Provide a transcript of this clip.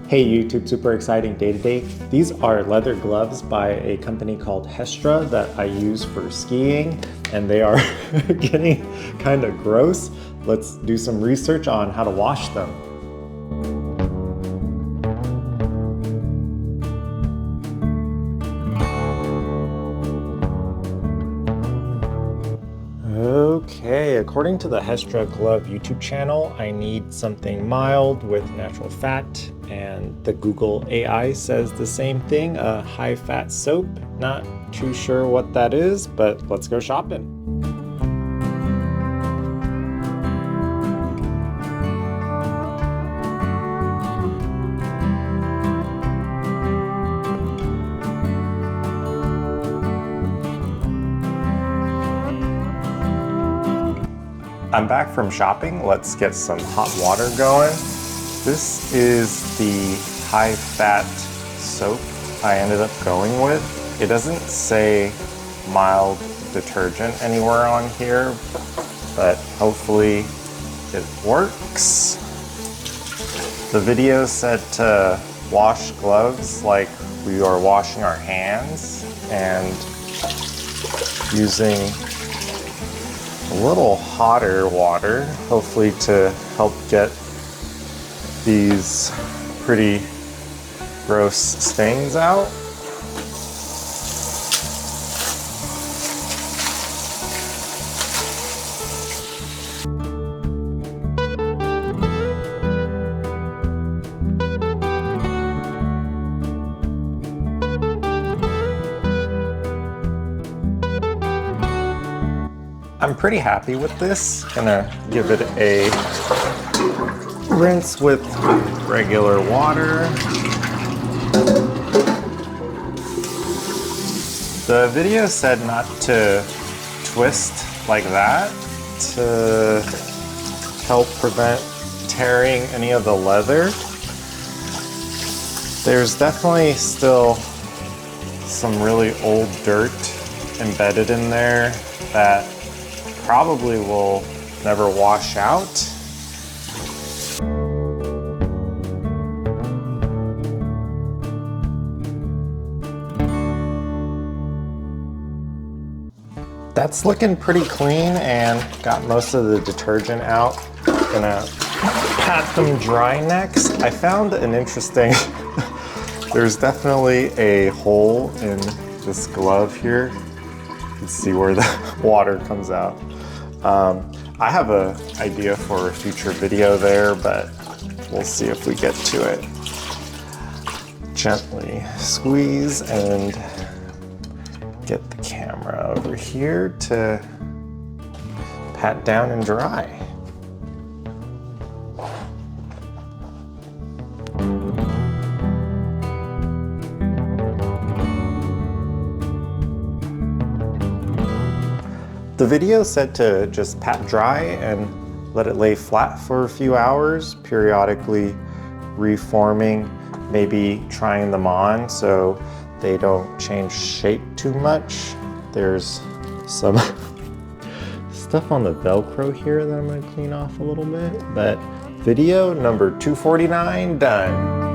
Hey YouTube, super exciting day today. These are leather gloves by a company called Hestra that I use for skiing, and they are getting kind of gross. Let's do some research on how to wash them. Okay, according to the Hestra Glove YouTube channel, I need something mild with natural fat, and the Google AI says the same thing, a high-fat soap. Not too sure what that is, but let's go shopping. I'm back from shopping. Let's get some hot water going. This is the high-fat soap I ended up going with. It doesn't say mild detergent anywhere on here, but hopefully it works. The video said to wash gloves like we are washing our hands, and using a little hotter water, hopefully to help get these pretty gross stains out. I'm pretty happy with this. Gonna give it a rinse with regular water. The video said not to twist like that to help prevent tearing any of the leather. There's definitely still some really old dirt embedded in there that probably will never wash out. That's looking pretty clean and got most of the detergent out. Gonna pat them dry next. I found an interesting, there's definitely a hole in this glove here. You can see where the water comes out. I have an idea for a future video there, but we'll see if we get to it. Gently squeeze and get the camera over here to pat down and dry. The video said to just pat dry and let it lay flat for a few hours, periodically reforming, maybe trying them on so they don't change shape too much. There's some stuff on the Velcro here that I'm gonna clean off a little bit, but video number 249 done.